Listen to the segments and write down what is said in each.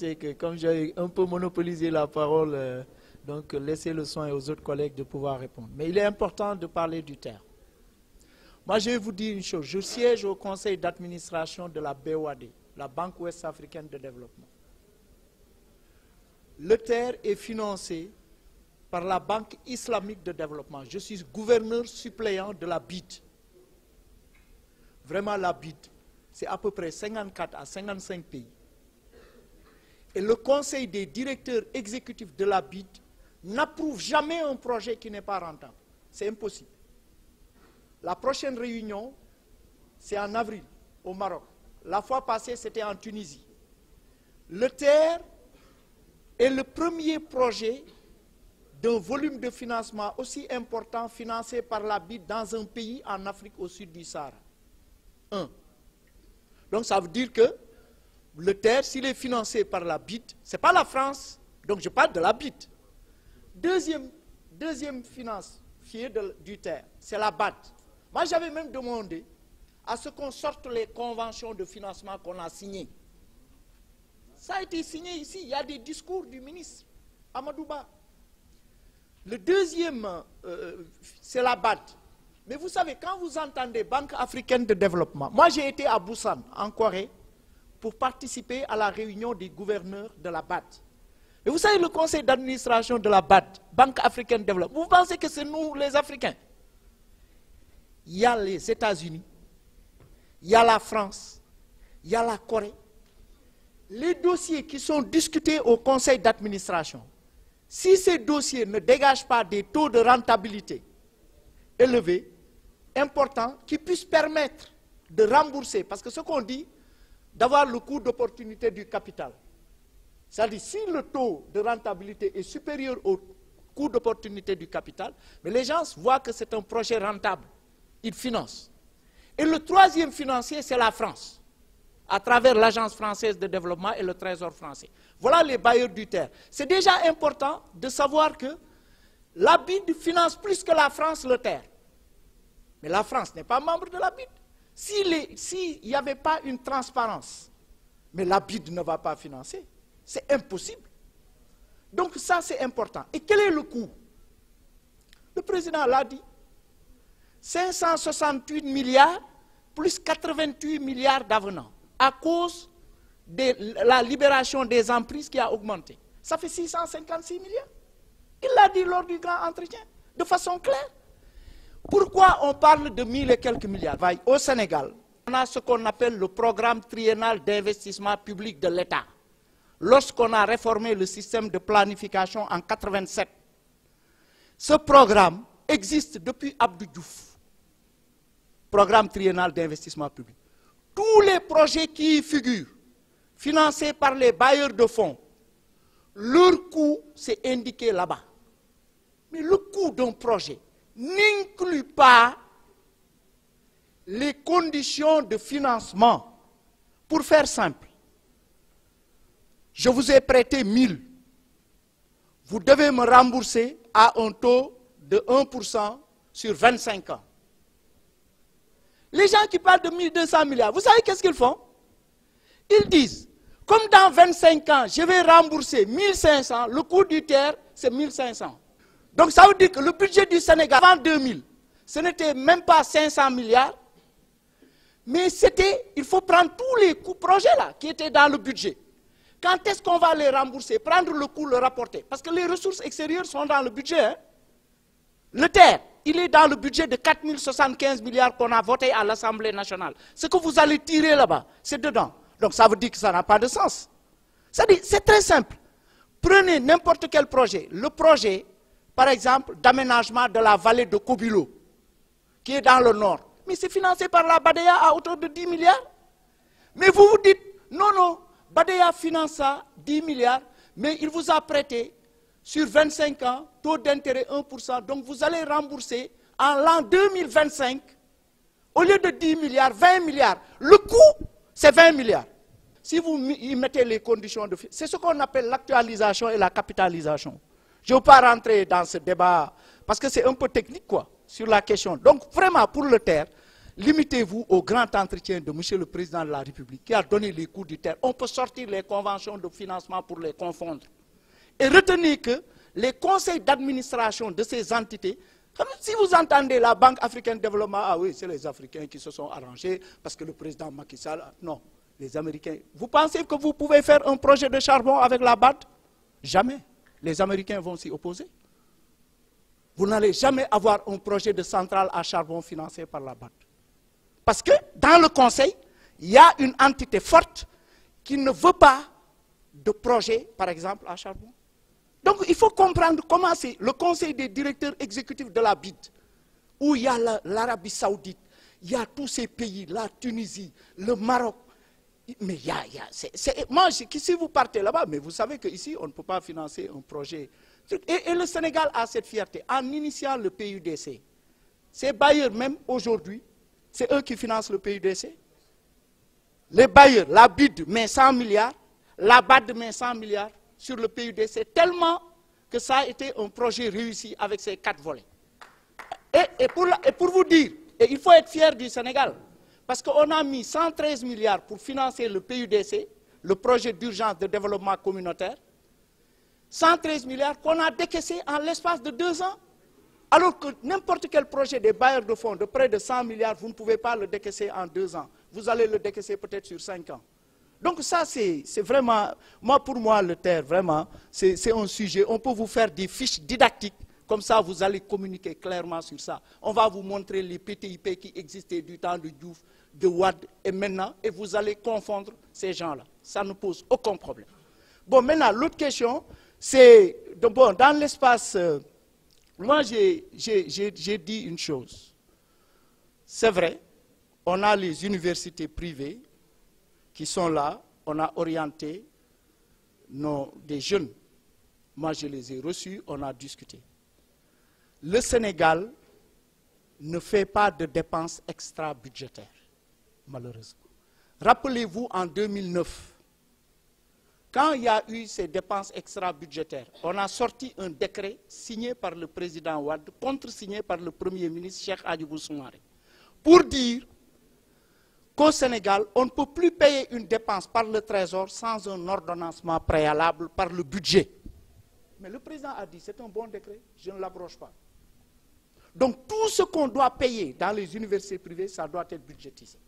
C'est que comme j'ai un peu monopolisé la parole, donc laissez le soin aux autres collègues de pouvoir répondre. Mais il est important de parler du terre. Moi, je vais vous dire une chose. Je siège au conseil d'administration de la BOAD, la Banque Ouest-Africaine de Développement. Le terre est financé par la Banque Islamique de Développement. Je suis gouverneur suppléant de la BID. Vraiment, la BID, c'est à peu près 54 à 55 pays. Et le conseil des directeurs exécutifs de la BID n'approuve jamais un projet qui n'est pas rentable. C'est impossible. La prochaine réunion, c'est en avril, au Maroc. La fois passée, c'était en Tunisie. Le terre est le premier projet d'un volume de financement aussi important financé par la BID dans un pays en Afrique au sud du Sahara. Donc ça veut dire que le terre, s'il est financé par la BID, ce n'est pas la France, donc je parle de la BID. Deuxième financier du terre, c'est la BAD. Moi, j'avais même demandé à ce qu'on sorte les conventions de financement qu'on a signées. Ça a été signé ici, il y a des discours du ministre Amadou Ba. Le deuxième, c'est la BAD. Mais vous savez, quand vous entendez Banque africaine de développement, moi j'ai été à Busan, en Corée, pour participer à la réunion des gouverneurs de la BAD. Et vous savez, le conseil d'administration de la BAD, Banque africaine de développement, vous pensez que c'est nous les Africains? Il y a les États-Unis, il y a la France, il y a la Corée. Les dossiers qui sont discutés au conseil d'administration, si ces dossiers ne dégagent pas des taux de rentabilité élevés, importants, qui puissent permettre de rembourser, parce que ce qu'on dit, d'avoir le coût d'opportunité du capital. C'est-à-dire, si le taux de rentabilité est supérieur au coût d'opportunité du capital, mais les gens voient que c'est un projet rentable. Ils financent. Et le troisième financier, c'est la France, à travers l'Agence française de développement et le Trésor français. Voilà les bailleurs du terre. C'est déjà important de savoir que la BID finance plus que la France le terre. Mais la France n'est pas membre de la BID. S'il n'y avait pas une transparence, mais la BID ne va pas financer, c'est impossible. Donc ça, c'est important. Et quel est le coût? Le président l'a dit. 568 milliards plus 88 milliards d'avenants à cause de la libération des emprises qui a augmenté. Ça fait 656 milliards. Il l'a dit lors du grand entretien, de façon claire. Pourquoi on parle de 1000 et quelques milliards? Au Sénégal, on a ce qu'on appelle le programme triennal d'investissement public de l'État. Lorsqu'on a réformé le système de planification en 1987, ce programme existe depuis Abdou Diouf. Programme triennal d'investissement public. Tous les projets qui y figurent, financés par les bailleurs de fonds, leur coût, c'est indiqué là-bas. Mais le coût d'un projet n'inclut pas les conditions de financement. Pour faire simple, je vous ai prêté 1000. Vous devez me rembourser à un taux de 1% sur 25 ans. Les gens qui parlent de 1200 milliards, vous savez qu'est-ce qu'ils font? Ils disent, comme dans 25 ans, je vais rembourser 1500, le coût du terre, c'est 1500. Donc ça veut dire que le budget du Sénégal, avant 2000, ce n'était même pas 500 milliards, mais c'était, il faut prendre tous les projets là, qui étaient dans le budget. Quand est-ce qu'on va les rembourser? Prendre le coût, le rapporter. Parce que les ressources extérieures sont dans le budget. Hein? Le terre, il est dans le budget de 4075 milliards qu'on a voté à l'Assemblée nationale. Ce que vous allez tirer là-bas, c'est dedans. Donc ça veut dire que ça n'a pas de sens. C'est très simple. Prenez n'importe quel projet. Le projet, par exemple, d'aménagement de la vallée de Kobilo, qui est dans le nord. Mais c'est financé par la Badeya à hauteur de 10 milliards. Mais vous vous dites, non, non, Badeya finance ça, 10 milliards, mais il vous a prêté sur 25 ans, taux d'intérêt 1%, donc vous allez rembourser en l'an 2025, au lieu de 10 milliards, 20 milliards. Le coût, c'est 20 milliards. Si vous y mettez les conditions de... C'est ce qu'on appelle l'actualisation et la capitalisation. Je ne veux pas rentrer dans ce débat, parce que c'est un peu technique, quoi, sur la question. Donc, vraiment, pour le terre, limitez-vous au grand entretien de M. le Président de la République qui a donné les coups du terre. On peut sortir les conventions de financement pour les confondre. Et retenez que les conseils d'administration de ces entités, si vous entendez la Banque africaine de développement, ah oui, c'est les Africains qui se sont arrangés parce que le président Macky Sall, non, les Américains. Vous pensez que vous pouvez faire un projet de charbon avec la BAD? Jamais. Les Américains vont s'y opposer. Vous n'allez jamais avoir un projet de centrale à charbon financé par la BAD. Parce que dans le Conseil, il y a une entité forte qui ne veut pas de projet, par exemple, à charbon. Donc il faut comprendre comment c'est le Conseil des directeurs exécutifs de la BID, où il y a l'Arabie Saoudite, il y a tous ces pays, la Tunisie, le Maroc. Mais moi, si vous partez là-bas, mais vous savez qu'ici, on ne peut pas financer un projet. Et le Sénégal a cette fierté. En initiant le PUDC, ces bailleurs même aujourd'hui, c'est eux qui financent le PUDC. Les bailleurs, la BID met 100 milliards, la BAD met 100 milliards sur le PUDC, tellement que ça a été un projet réussi avec ces 4 volets. Et pour vous dire, et il faut être fier du Sénégal, parce qu'on a mis 113 milliards pour financer le PUDC, le projet d'urgence de développement communautaire, 113 milliards qu'on a décaissés en l'espace de 2 ans. Alors que n'importe quel projet des bailleurs de fonds de près de 100 milliards, vous ne pouvez pas le décaisser en 2 ans. Vous allez le décaisser peut-être sur 5 ans. Donc ça, c'est vraiment, pour moi, le TER, vraiment, c'est un sujet. On peut vous faire des fiches didactiques, comme ça vous allez communiquer clairement sur ça. On va vous montrer les PTIP qui existaient du temps de Diouf, de Wade et maintenant, et vous allez confondre ces gens-là. Ça ne pose aucun problème. Bon, maintenant, l'autre question, c'est, bon, dans l'espace, moi j'ai dit une chose. C'est vrai, on a les universités privées qui sont là, on a orienté des jeunes. Moi, je les ai reçus, on a discuté. Le Sénégal ne fait pas de dépenses extra-budgétaires, malheureusement. Rappelez-vous, en 2009, quand il y a eu ces dépenses extra-budgétaires, on a sorti un décret signé par le président Wade, contre-signé par le Premier ministre Cheikh Hadjibou Soumaré, pour dire qu'au Sénégal, on ne peut plus payer une dépense par le Trésor sans un ordonnancement préalable par le budget. Mais le président a dit, c'est un bon décret, je ne l'abroge pas. Donc tout ce qu'on doit payer dans les universités privées, ça doit être budgétisé.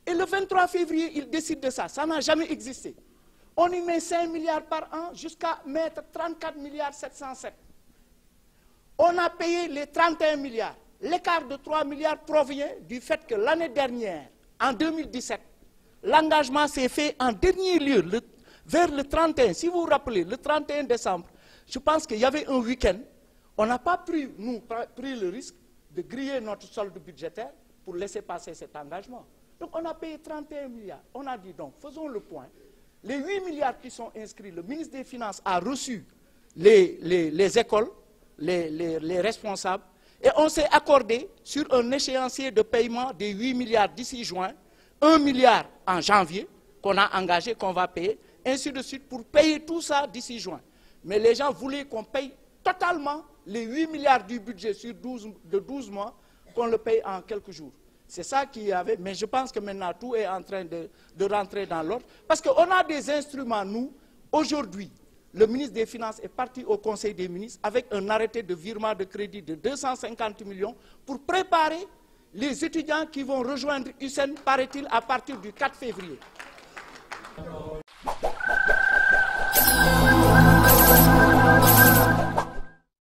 Et le 23 février, il décide de ça. Ça n'a jamais existé. On y met 5 milliards par an jusqu'à mettre 34 milliards 707. On a payé les 31 milliards. L'écart de 3 milliards provient du fait que l'année dernière, en 2017, l'engagement s'est fait en dernier lieu, vers le 31. Si vous vous rappelez, le 31 décembre, je pense qu'il y avait un week-end. On n'a pas pris le risque de griller notre solde budgétaire pour laisser passer cet engagement. Donc on a payé 31 milliards. On a dit donc, faisons le point. Les 8 milliards qui sont inscrits, le ministre des Finances a reçu les écoles, les responsables, et on s'est accordé sur un échéancier de paiement des 8 milliards d'ici juin, 1 milliard en janvier, qu'on a engagé, qu'on va payer, ainsi de suite, pour payer tout ça d'ici juin. Mais les gens voulaient qu'on paye totalement les 8 milliards du budget sur 12 mois, qu'on le paye en quelques jours. C'est ça qu'il y avait, mais je pense que maintenant tout est en train de rentrer dans l'ordre. Parce qu'on a des instruments, nous, aujourd'hui, le ministre des Finances est parti au Conseil des ministres avec un arrêté de virement de crédit de 250 millions pour préparer les étudiants qui vont rejoindre USEN, paraît-il, à partir du 4 février.